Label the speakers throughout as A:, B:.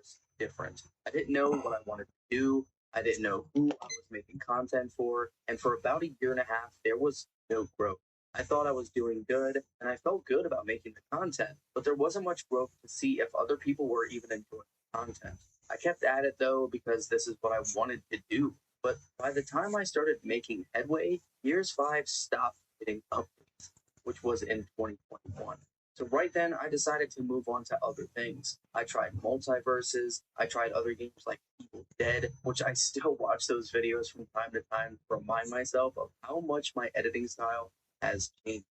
A: was different. I didn't know what I wanted to do. I didn't know who I was making content for. And for about a year and a half, there was no growth. I thought I was doing good and I felt good about making the content, but there wasn't much growth to see if other people were even enjoying the content. I kept at it though because this is what I wanted to do. But by the time I started making headway, Gears 5 stopped getting updates, which was in 2021. So right then, I decided to move on to other things. I tried multiverses. I tried other games like Evil Dead, which I still watch those videos from time to time to remind myself of how much my editing style has changed.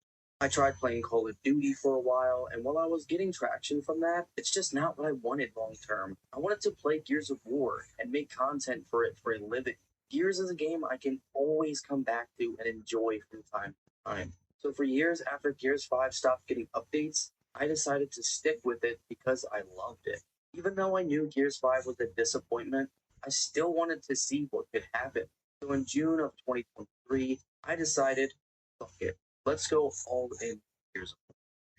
A: I tried playing Call of Duty for a while, and while I was getting traction from that, it's just not what I wanted long term. I wanted to play Gears of War and make content for it for a living. Gears is a game I can always come back to and enjoy from time to time. So for years after Gears 5 stopped getting updates, I decided to stick with it because I loved it. Even though I knew Gears 5 was a disappointment, I still wanted to see what could happen. So in June of 2023, I decided, fuck it, let's go all in Gears.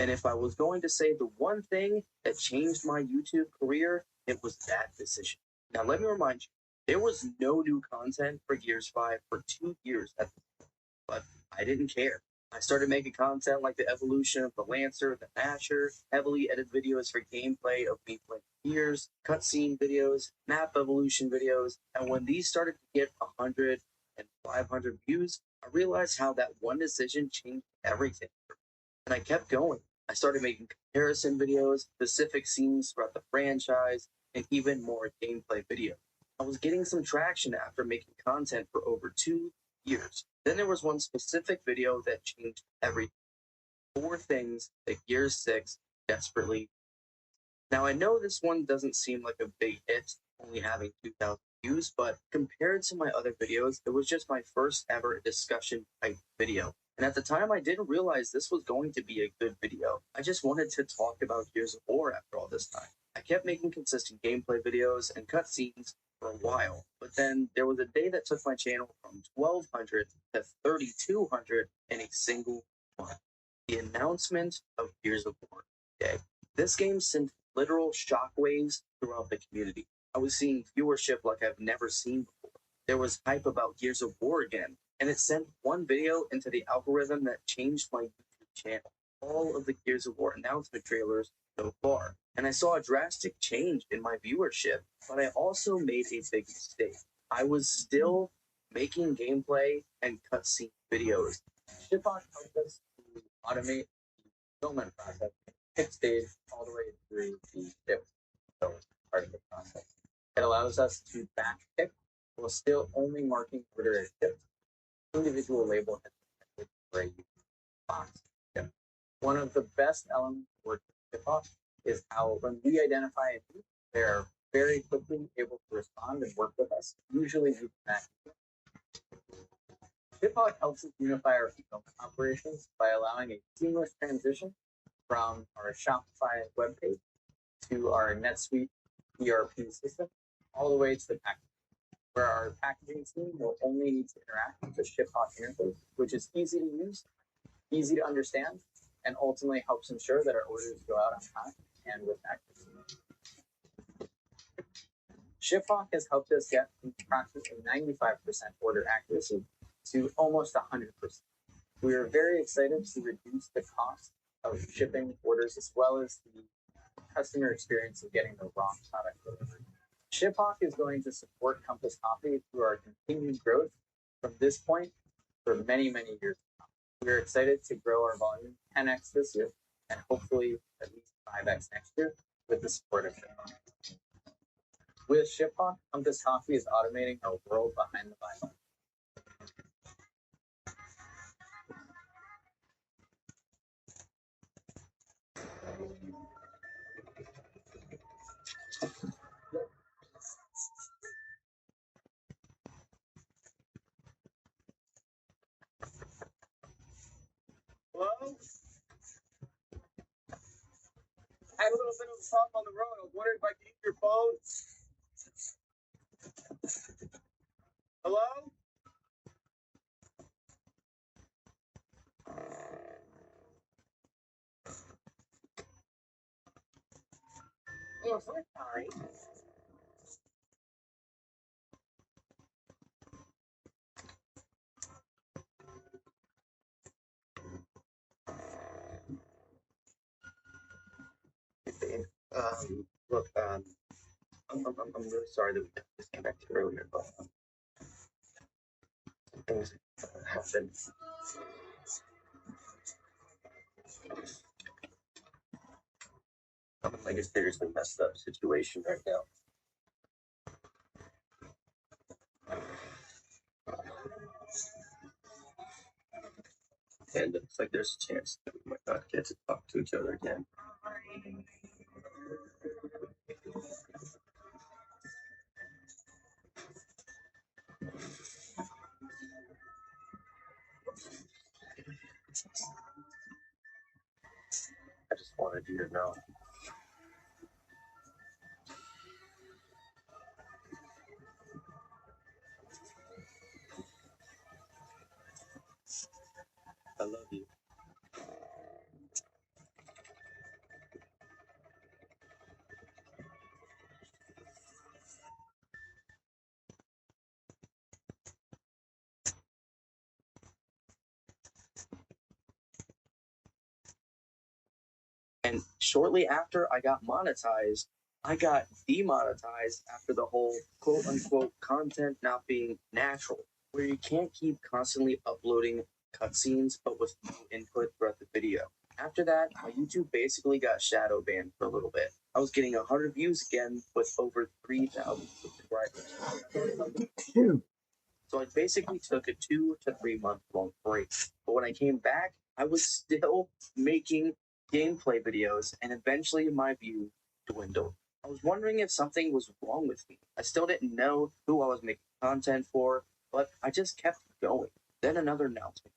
A: And if I was going to say the one thing that changed my YouTube career, it was that decision. Now let me remind you, there was no new content for Gears 5 for 2 years at the time, but I didn't care. I started making content like the evolution of the Lancer, the Nasher, heavily edited videos for gameplay of me playing Gears, cutscene videos, map evolution videos, and when these started to get 100 and 500 views, I realized how that one decision changed everything. And I kept going. I started making comparison videos, specific scenes throughout the franchise, and even more gameplay videos. I was getting some traction after making content for over 2 years. Then there was one specific video that changed everything. 4 things that Gears 6 desperately. Now I know this one doesn't seem like a big hit, only having 2,000 views, but compared to my other videos, it was just my first ever discussion type video. And at the time, I didn't realize this was going to be a good video. I just wanted to talk about Gears of War after all this time. I kept making consistent gameplay videos and cutscenes for a while, but then there was a day that took my channel from 1,200 to 3,200 in a single month. The announcement of Gears of War Day. This game sent literal shockwaves throughout the community. I was seeing viewership like I've never seen before. There was hype about Gears of War again, and it sent one video into the algorithm that changed my YouTube channel. All of the Gears of War announcement trailers so far. And I saw a drastic change in my viewership, but I also made a big mistake. I was still making gameplay and cutscene videos. Shipbox helped us to automate the fulfillment process, pick stage all the way through the ship so part of the process. It allows us to batch pick while still only marking order as shipped. Individual label has been for a box ship. One of the best elements of working with Shipbox is how when we identify a need, they're very quickly able to respond and work with us, usually using that. Shipbox helps us unify our fulfillment operations by allowing a seamless transition from our Shopify webpage to our NetSuite ERP system, all the way to the packaging, where our packaging team will only need to interact with the Shipbox interface, which is easy to use, easy to understand, and ultimately helps ensure that our orders go out on time and with accuracy. Shipbox has helped us get from approximately 95% order accuracy to almost 100%. We are very excited to reduce the cost of shipping orders as well as the customer experience of getting the wrong product delivered. Shiphawk is going to support Compass Coffee through our continued growth from this point for many, many years to come. We are excited to grow our volume 10x this year and hopefully at least 5x next year with the support of Shiphawk. With Shiphawk, Compass Coffee is automating our world behind the vinyl. Hello? I had a little bit of a problem on the road. I was wondering if I could use your phone. Hello? Oh, sorry. Look, I'm really sorry that we disconnected earlier, but things happened. I'm in like a seriously messed up situation right now. And it's like there's a chance that we might not get to talk to each other again. I just wanted you to know. I love you. And shortly after I got monetized, I got demonetized after the whole quote unquote content not being natural, where you can't keep constantly uploading cutscenes but with no input throughout the video. After that, my YouTube basically got shadow banned for a little bit. I was getting 100 views again with over 3,000 subscribers. So I basically took a 2 to 3 month long break. But when I came back, I was still making gameplay videos, and eventually my view dwindled. I was wondering if something was wrong with me. I still didn't know who I was making content for, but I just kept going. Then another announcement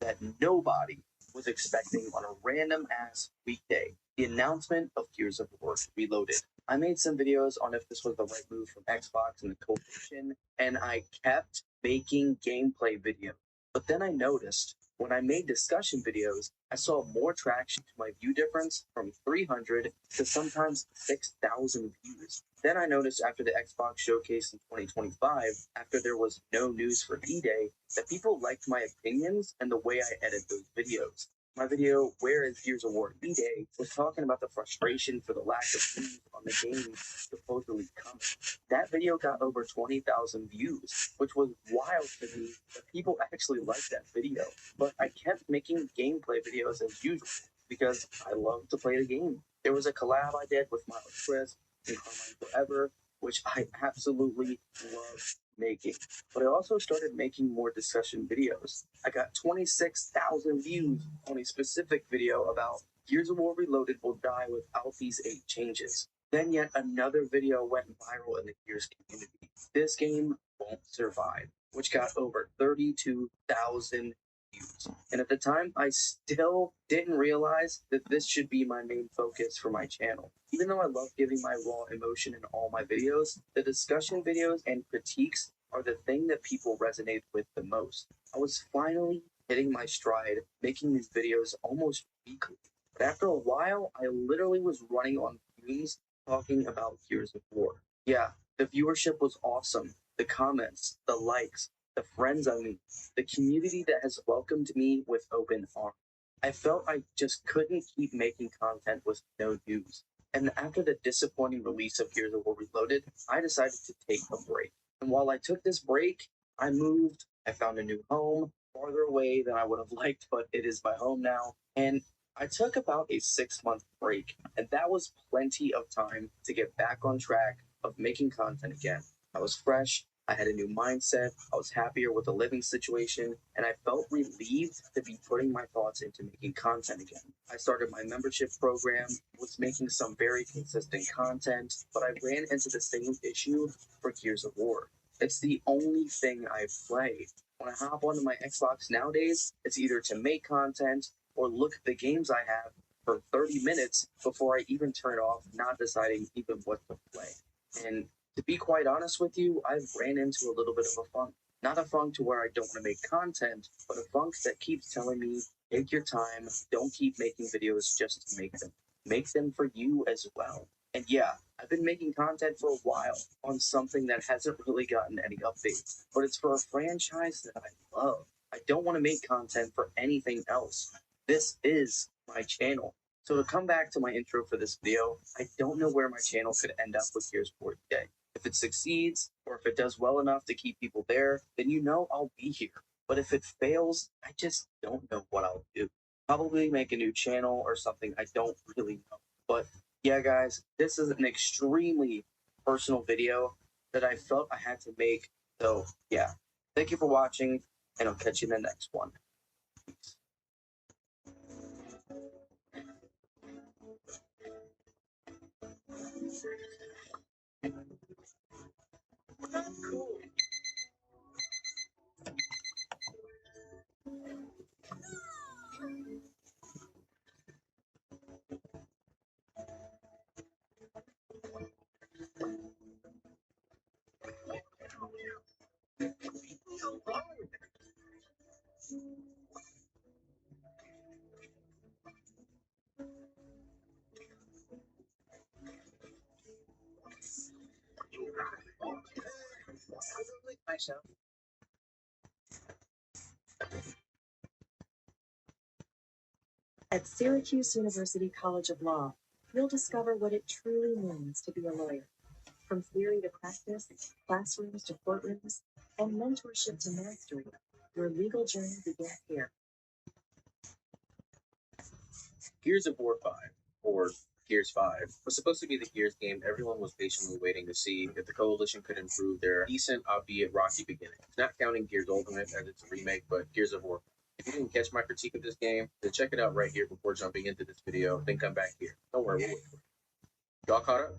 A: that nobody was expecting on a random ass weekday. The announcement of Gears of War Reloaded. I made some videos on if this was the right move from Xbox and the coalition, and I kept making gameplay videos. But then I noticed when I made discussion videos, I saw more traction to my view difference from 300 to sometimes 6,000 views. Then I noticed after the Xbox showcase in 2025, after there was no news for D-Day, that people liked my opinions and the way I edit those videos. My video, Where is Gears of War D-Day, was talking about the frustration for the lack of news on the game supposedly coming. That video got over 20,000 views, which was wild to me that people actually liked that video. But I kept making gameplay videos as usual because I love to play the game. There was a collab I did with Miles Chris and Carmine Forever, which I absolutely love making. But I also started making more discussion videos. I got 26,000 views on a specific video about Gears of War Reloaded will die without these 8 changes. Then yet another video went viral in the Gears community. This game won't survive, which got over 32,000 views. And at the time, I still didn't realize that this should be my main focus for my channel. Even though I love giving my raw emotion in all my videos, the discussion videos and critiques are the thing that people resonate with the most. I was finally hitting my stride, making these videos almost weekly. But after a while, I literally was running on fumes talking about Gears of War. Yeah, the viewership was awesome. The comments, the likes, the friends I meet, the community that has welcomed me with open arms. I felt I just couldn't keep making content with no views. And after the disappointing release of Gears of War Reloaded, I decided to take a break. And while I took this break, I moved, I found a new home, farther away than I would have liked, but it is my home now. And I took about a 6 month break, and that was plenty of time to get back on track of making content again. I was fresh, I had a new mindset, I was happier with the living situation, and I felt relieved to be putting my thoughts into making content again. I started my membership program, was making some very consistent content, but I ran into the same issue for Gears of War. It's the only thing I play. When I hop onto my Xbox nowadays, it's either to make content or look at the games I have for 30 minutes before I even turn off, not deciding even what to play. And to be quite honest with you, I've ran into a little bit of a funk. Not a funk to where I don't want to make content, but a funk that keeps telling me, take your time, don't keep making videos just to make them. Make them for you as well. And yeah, I've been making content for a while on something that hasn't really gotten any updates, but it's for a franchise that I love. I don't want to make content for anything else. This is my channel. So to come back to my intro for this video, I don't know where my channel could end up with Gears 4 today. If it succeeds, or if it does well enough to keep people there, then I'll be here. But if it fails, I just don't know what I'll do. Probably make a new channel or something, I don't really know. But yeah, guys, this is an extremely personal video that I felt I had to make. So yeah, thank you for watching, and I'll catch you in the next one. Peace. Cool. Myself.
B: At Syracuse University College of Law, you'll discover what it truly means to be a lawyer. From theory to practice, classrooms to courtrooms, and mentorship to mastery, your legal journey begins here.
C: Gears of War 5, or Gears 5, was supposed to be the Gears game everyone was patiently waiting to see if the Coalition could improve their decent, albeit rocky beginning. Not counting Gears Ultimate as its remake, but Gears of War. If you didn't catch my critique of this game, then check it out right here before jumping into this video, then come back here. Don't worry, we'll wait for you. Y'all caught up?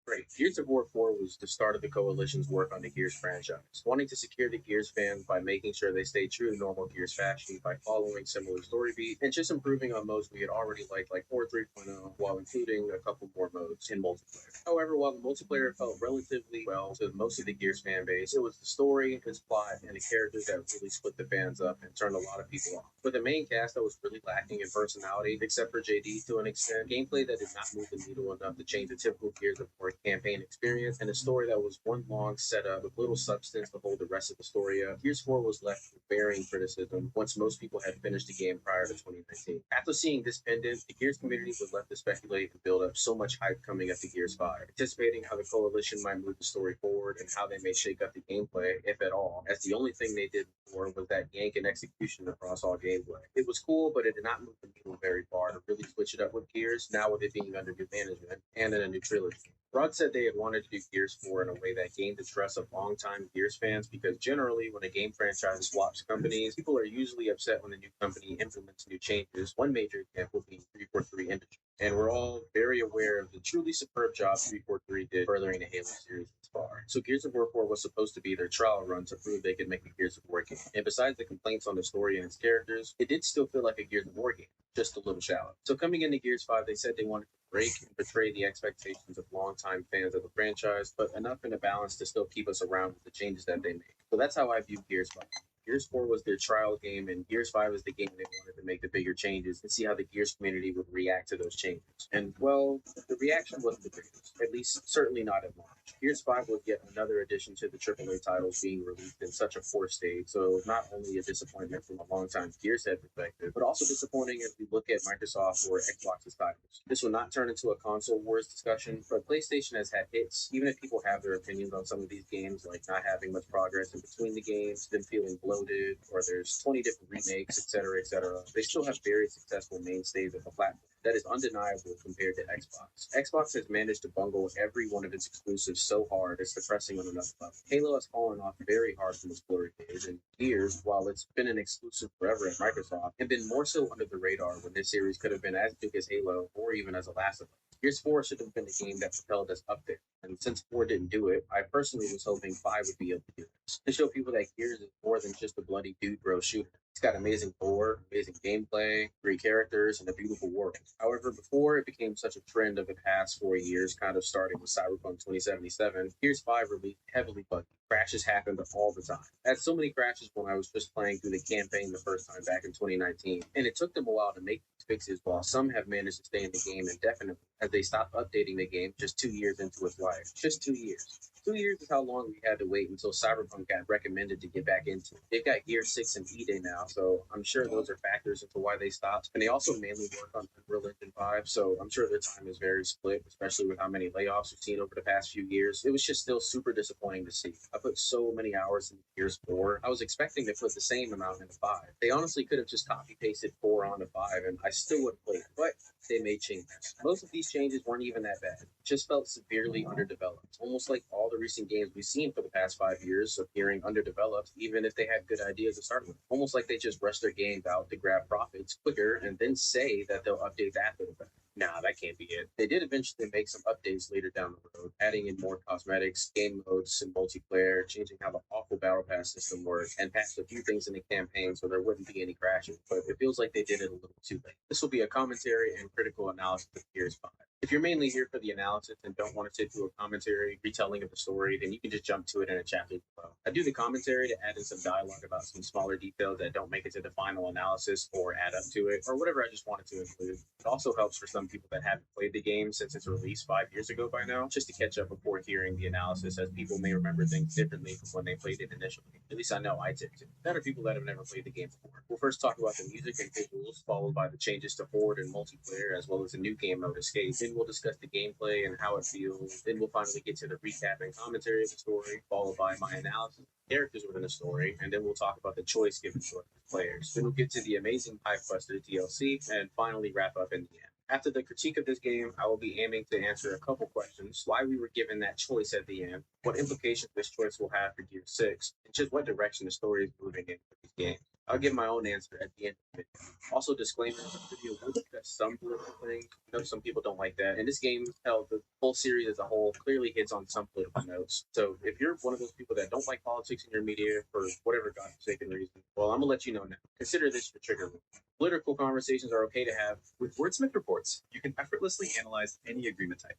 C: Great. Gears of War 4 was the start of the Coalition's work on the Gears franchise, wanting to secure the Gears fans by making sure they stayed true to normal Gears fashion by following similar story beats and just improving on modes we had already liked, like 4 3.0, while including a couple more modes in multiplayer. However, while the multiplayer felt relatively well to most of the Gears fan base, it was the story, its plot, and the characters that really split the fans up and turned a lot of people off. With the main cast that was really lacking in personality, except for JD to an extent, gameplay that did not move the needle enough to change the typical Gears of War campaign experience, and a story that was one long setup with little substance to hold the rest of the story up, Gears 4 was left with varying criticism once most people had finished the game prior to 2019. After seeing this pendant, the Gears community was left to speculate and build up so much hype coming up to Gears 5, anticipating how the Coalition might move the story forward and how they may shake up the gameplay, if at all, as the only thing they did before was that yank and execution across all gameplay. It was cool, but it did not move the needle very far to really switch it up with Gears, now with it being under new management and in a new trilogy. Rod said they had wanted to do Gears 4 in a way that gained the trust of longtime Gears fans because generally, when a game franchise swaps companies, people are usually upset when the new company implements new changes, one major example being 343 Industries. And we're all very aware of the truly superb job 343 did furthering the Halo series thus far. So Gears of War 4 was supposed to be their trial run to prove they could make a Gears of War game. And besides the complaints on the story and its characters, it did still feel like a Gears of War game, just a little shallow. So coming into Gears 5, they said they wanted to break and betray the expectations of longtime fans of the franchise, but enough in a balance to still keep us around with the changes that they make. So that's how I view Gears 5. Gears 4 was their trial game, and Gears 5 is the game they wanted to make the bigger changes and see how the Gears community would react to those changes. And, well, the reaction wasn't the greatest, at least certainly not at launch. Gears 5 was yet another addition to the AAA titles being released in such a poor state, so not only a disappointment from a longtime Gears head perspective, but also disappointing as we look at Microsoft or Xbox's titles. This will not turn into a console wars discussion, but PlayStation has had hits, even if people have their opinions on some of these games, like not having much progress in between the games, them feeling bloated, or there's 20 different remakes, etc., etc. They still have very successful mainstays of the platform. That is undeniable compared to Xbox. Xbox has managed to bungle every one of its exclusives so hard it's depressing on another level. Halo has fallen off very hard from its glory days, and Gears, while it's been an exclusive forever at Microsoft, have been more so under the radar when this series could have been as big as Halo or even as The Last of Us. Gears 4 should have been the game that propelled us up there. And since 4 didn't do it, I personally was hoping 5 would be able to do this. To show people that Gears is more than just a bloody dude bro shooter. It's got amazing lore, amazing gameplay, great characters, and a beautiful world. However, before it became such a trend of the past 4 years, kind of starting with Cyberpunk 2077, Gears 5 released heavily buggy. Crashes happened all the time. I had so many crashes when I was just playing through the campaign the first time back in 2019, and it took them a while to make these fixes, while some have managed to stay in the game indefinitely, as they stopped updating the game just 2 years into its life. Just 2 years. 2 years is how long we had to wait until Cyberpunk got recommended to get back into. They've got Gear 6 and E-Day now, so I'm sure those are factors into why they stopped. And they also mainly work on Unreal Engine 5, so I'm sure their time is very split, especially with how many layoffs we've seen over the past few years. It was just still super disappointing to see. I put so many hours in Gears 4. I was expecting to put the same amount into 5. They honestly could have just copy-pasted 4 onto 5, and I still would have played it. But they made changes. Most of these changes weren't even that bad. It just felt severely underdeveloped. Almost like all the recent games we've seen for the past 5 years appearing underdeveloped, even if they had good ideas to start with. Almost like they just rushed their games out to grab profits quicker and then say that they'll update after the fact. Nah, that can't be it. They did eventually make some updates later down the road, adding in more cosmetics, game modes, and multiplayer, changing how the awful battle pass system worked, and patched a few things in the campaign so there wouldn't be any crashes. But it feels like they did it a little too late. This will be a commentary and critical analysis of Gears 5. If you're mainly here for the analysis and don't want to sit through a commentary retelling of the story, then you can just jump to it in a chapter below. I do the commentary to add in some dialogue about some smaller details that don't make it to the final analysis or add up to it, or whatever I just wanted to include. It also helps for some people that haven't played the game since its release 5 years ago by now, just to catch up before hearing the analysis, as people may remember things differently from when they played it initially. At least I know I did too. That are people that have never played the game before. We'll first talk about the music and visuals, followed by the changes to Horde and multiplayer, as well as a new game mode Escape. Then we'll discuss the gameplay and how it feels. Then we'll finally get to the recap and commentary of the story, followed by my analysis of the characters within the story, and then we'll talk about the choice given to players. Then we'll get to the amazing Hive Cluster DLC, and finally wrap up in the end. After the critique of this game, I will be aiming to answer a couple questions: why we were given that choice at the end, what implications this choice will have for Gear 6, and just what direction the story is moving in for these games. I'll give my own answer at the end of it. Also, disclaimer, the video will discuss some political things. I know some people don't like that. And this game, hell, the whole series as a whole clearly hits on some political notes. So if you're one of those people that don't like politics in your media for whatever godforsaken reason, well, I'm going to let you know now. Consider this your trigger warning. Political conversations are okay to have.
D: With Wordsmith Reports, you can effortlessly analyze any agreement type: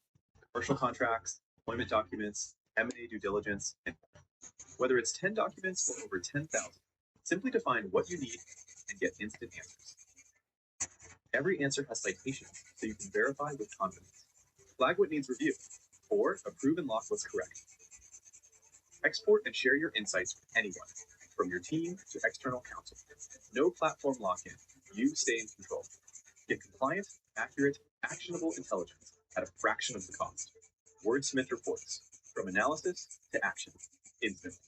D: commercial contracts, employment documents, M&A due diligence, and more. Whether it's 10 documents or over 10,000, simply define what you need and get instant answers. Every answer has citations, so you can verify with confidence. Flag what needs review, or approve and lock what's correct. Export and share your insights with anyone, from your team to external counsel. No platform lock-in. You stay in control. Get compliant, accurate, actionable intelligence at a fraction of the cost. Wordsmith Reports. From analysis to action. Instantly.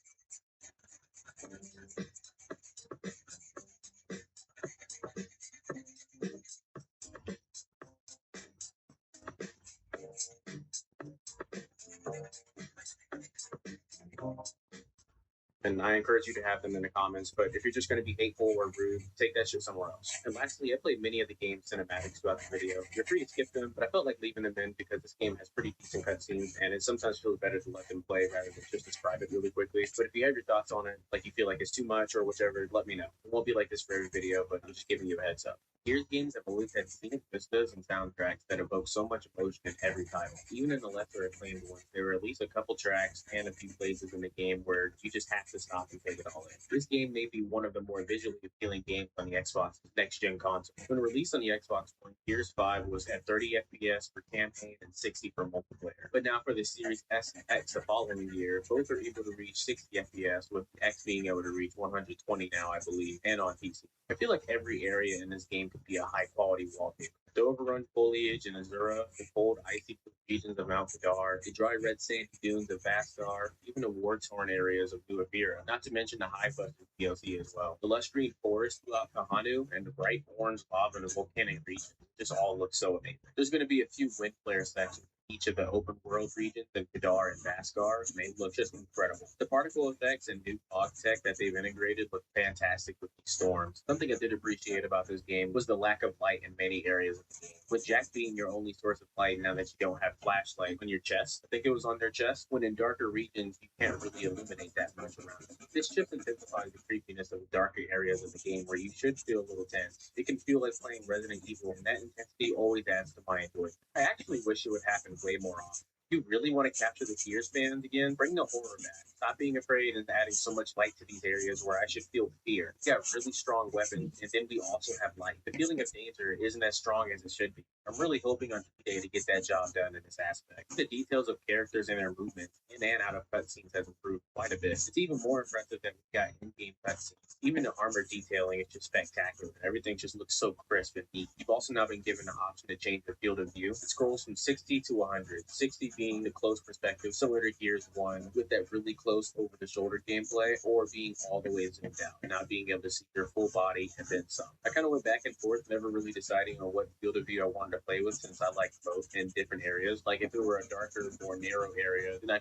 C: And I encourage you to have them in the comments, but if you're just going to be hateful or rude, take that shit somewhere else. And lastly, I played many of the game's cinematics throughout the video. You're free to skip them, but I felt like leaving them in because this game has pretty decent cutscenes, and it sometimes feels better to let them play rather than just describe it really quickly. But if you have your thoughts on it, like you feel like it's too much or whichever, let me know. It won't be like this for every video, but I'm just giving you a heads up. Gears games have always had scenic vistas and soundtracks that evoke so much emotion in every title. Even in the lesser acclaimed ones, there were at least a couple tracks and a few places in the game where you just have to stop and take it all in. This game may be one of the more visually appealing games on the Xbox next-gen console. When released on the Xbox One, Gears 5 was at 30 FPS for campaign and 60 for multiplayer. But now for the Series S and X the following year, both are able to reach 60 FPS, with X being able to reach 120 now, I believe, and on PC. I feel like every area in this game could be a high-quality wallpaper. The overrun foliage in Azura, the cold, icy regions of Mount Vidar, the dry red sandy dunes of Vastar, even the war-torn areas of New Avira, not to mention the Hive Cluster DLC as well. The lush green forest throughout Kahanu and the bright orange lava in the volcanic region just all look so amazing. There's going to be a few wind flare sections each of the open world regions of Vidar and Vaskar, and they look just incredible. The particle effects and new fog tech that they've integrated look fantastic with these storms. Something I did appreciate about this game was the lack of light in many areas of the game. With Jack being your only source of light now that you don't have flashlight on your chest, I think it was on their chest, when in darker regions you can't really illuminate that much around it. This just intensifies the creepiness of the darker areas of the game where you should feel a little tense. It can feel like playing Resident Evil, and that intensity always adds to my enjoyment. I actually wish it would happen way more often. If you really want to capture the Gears fans again, bring the horror back. Stop being afraid and adding so much light to these areas where I should feel fear. We got really strong weapons, and then we also have light. The feeling of danger isn't as strong as it should be. I'm really hoping on Day to get that job done in this aspect. The details of characters and their movements and out of cutscenes has improved quite a bit. It's even more impressive than we got in-game cutscenes. Even the armor detailing is just spectacular. Everything just looks so crisp and neat. You've also now been given the option to change the field of view. It scrolls from 60 to 100. 60 being the close perspective, similar to Gears 1, with that really close over-the-shoulder gameplay, or being all the way zoomed out, and not being able to see your full body and then some. I kind of went back and forth, never really deciding on what field of view I wanted to play with, since I like both in different areas. Like if it were a darker, more narrow area, then I